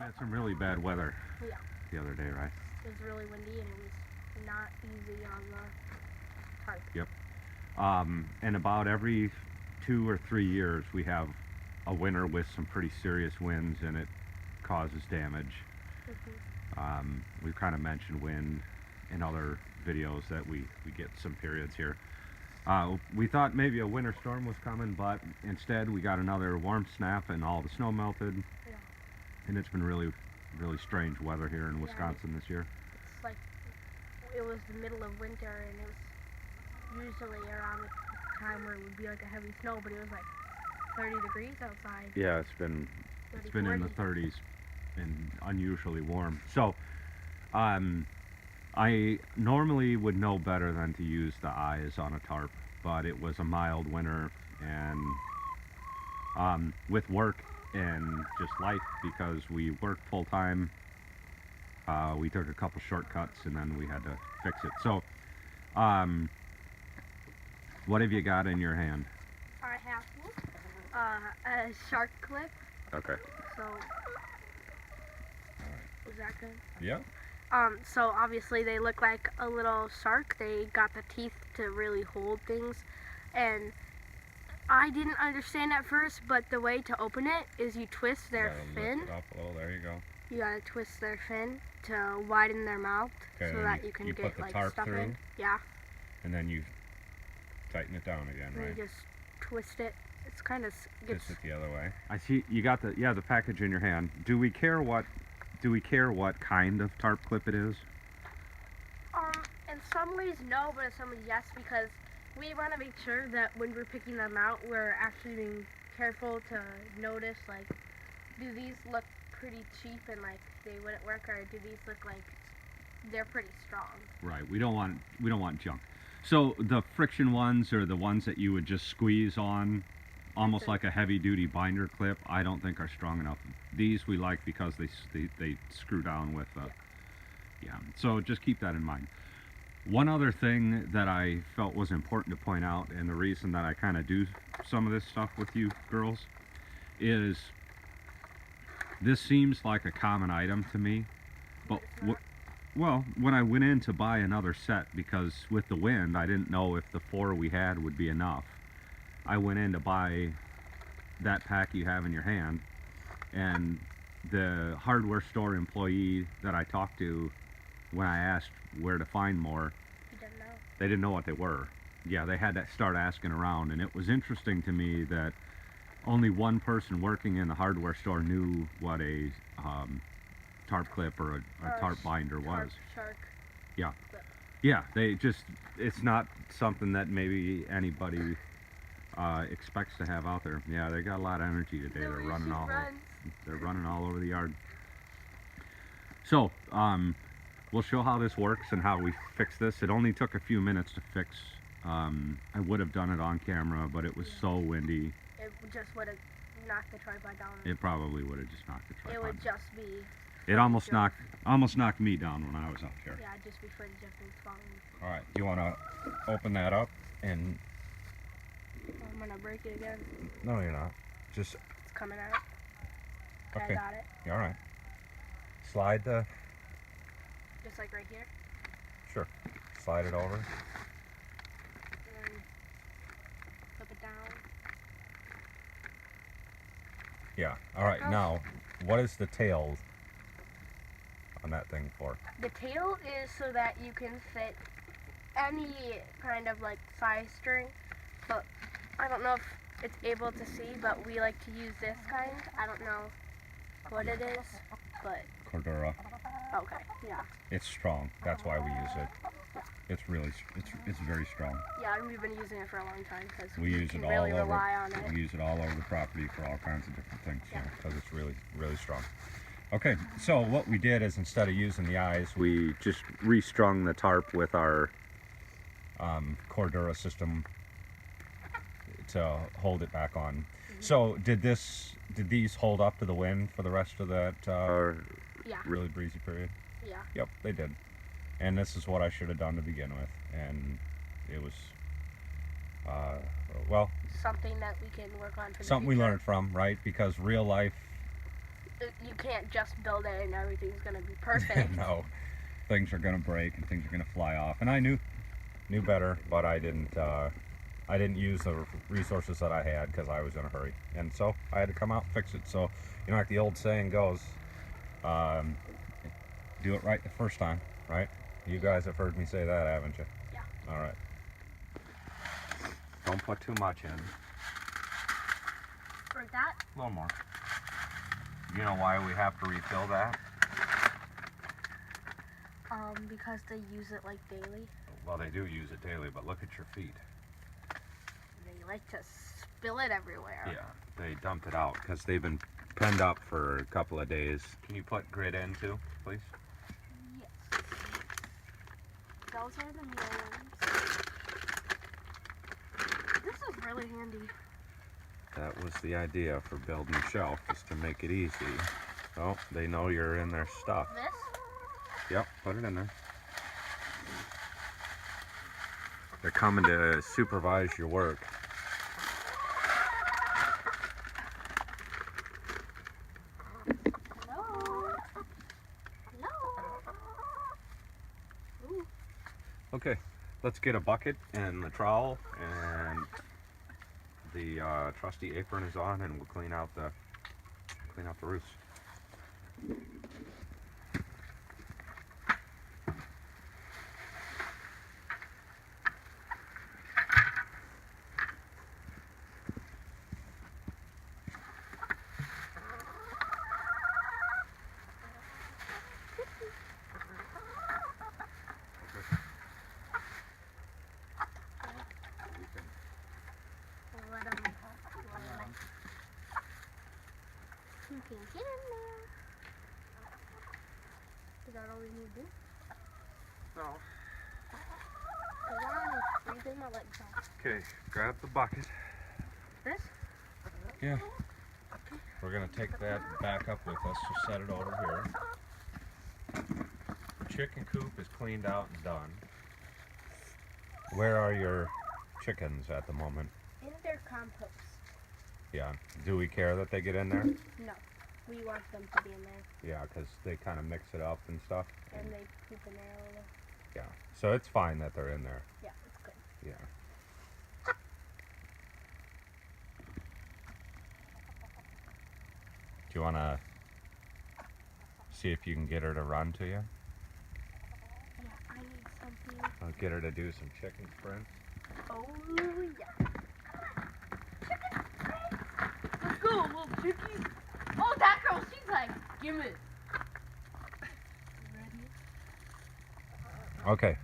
had some really bad weather Yeah. the other day, right? It was really windy and it was not easy on the tarp. Yep. And about every 2 or 3 years we have a winter with some pretty serious winds and it causes damage. We've kind of mentioned wind in other videos that we get some periods here. We thought maybe a winter storm was coming, but instead we got another warm snap and all the snow melted. Yeah. And it's been really strange weather here in Wisconsin this year. It's like it was the middle of winter and it was usually around the time where it would be like a heavy snow, but it was like 30 degrees outside. Yeah, it's been in the 30s and unusually warm. So I normally would know better than to use the eyes on a tarp, but it was a mild winter, and with work and just life, because we worked full time, we took a couple shortcuts and then we had to fix it. So what have you got in your hand? I have a shark clip. Okay. So is that good? Yeah. So obviously they look like a little shark. They got the teeth to really hold things, and I didn't understand at first, but the way to open it is you twist their fin. Lift it up a little. There you go. You gotta twist their fin to widen their mouth, Okay, so that you can put get the like tarp stuff through, in. Yeah. and then you tighten it down again, And right? you just twist it. It's kind of Twist it the other way. I see you got the package in your hand. Do we care what kind of tarp clip it is? In some ways no, but in some ways yes, because we want to make sure that when we're picking them out, we're actually being careful to notice, like, do these look pretty cheap and like they wouldn't work, or do these look like they're pretty strong? Right. We don't want junk. So the friction ones, or the ones that you would just squeeze on, almost like a heavy-duty binder clip, I don't think are strong enough. These we like because they screw down with. Yeah. So just keep that in mind. One other thing that I felt was important to point out, and the reason that I kind of do some of this stuff with you girls, is this seems like a common item to me, but well, when I went in to buy another set, because with the wind I didn't know if the 4 we had would be enough, I went in to buy that pack you have in your hand, and the hardware store employee that I talked to, when I asked where to find more, they didn't know what they were. Yeah, they had to start asking around, and it was interesting to me that only one person working in the hardware store knew what a tarp clip or a tarp binder was. Shark. Yeah. Yeah, it's not something that maybe anybody expects to have out there. Yeah, they got a lot of energy today. They're running all over the yard. So, we'll show how this works and how we fix this. It only took a few minutes to fix. I would have done it on camera, but it was so windy. It just would have knocked the tripod down. It probably would have just knocked the tripod. It would just be. It almost knocked me down when I was out here. Yeah, just be footage of things falling. All right, do you want to open that up and? I'm gonna break it again. No, you're not. Just. It's coming out. Okay, I got it. All right. Slide the. Just like right here. Sure. Slide it over. And flip it down. Yeah. All right. Now, what is the tail on that thing for? The tail is so that you can fit any kind of like size string, but I don't know if it's able to see, but we like to use this kind. I don't know what it is, but Cordura. okay, yeah. It's strong. That's why we use it. It's very strong. Yeah, and we've been using it for a long time because we use it all really over. Rely on it. We use it all over the property for all kinds of different things. Yeah, because it's really strong. Okay, so what we did is, instead of using the eyes, we just restrung the tarp with our Cordura system to hold it back on. Mm-hmm. So did these hold up to the wind for the rest of that really breezy period? Yeah. Yep, they did. And this is what I should have done to begin with, and it was well, something that we can work on for the something future. We learned from, right? Because real life you can't just build it and everything's gonna be perfect. No, things are gonna break and things are gonna fly off. And I knew better, but I didn't use the resources that I had because I was in a hurry, and so I had to come out and fix it. So, you know, like the old saying goes, do it right the first time, right? You guys have heard me say that, haven't you? Yeah. All right. Don't put too much in. For that? A little more. You know why we have to refill that? Because they use it like daily. Well, they do use it daily, but look at your feet. They like to spill it everywhere. Yeah, they dumped it out because they've been penned up for a couple of days. Can you put grit in too, please? Yes. Those are the meal ones. This is really handy. That was the idea for building a shelf, is to make it easy. Oh, they know you're in their stuff. This? Yep, put it in there. They're coming to supervise your work. Hello? Hello? Ooh. Okay, let's get a bucket and the trowel, and the trusty apron is on, and we'll clean out the roofs. Let 'em you can get in there. Is that all we need to do? No. Because I'm freezing my legs off. Okay, grab the bucket. This? Yeah. We're gonna take that back up with us. Just set it over here. The chicken coop is cleaned out and done. Where are your chickens at the moment? In their compost. Yeah. Do we care that they get in there? No. We want them to be in there. Yeah, because they kind of mix it up and stuff. And they poop in there a little. Yeah. So it's fine that they're in there. Yeah, it's good. Yeah. Do you want to see if you can get her to run to you? Yeah, I need something. I'll get her to do some chicken sprints. Oh, yeah. Chicken sprints. Let's go, little chickie. Oh, that girl, she's like, give it. Ready? Okay,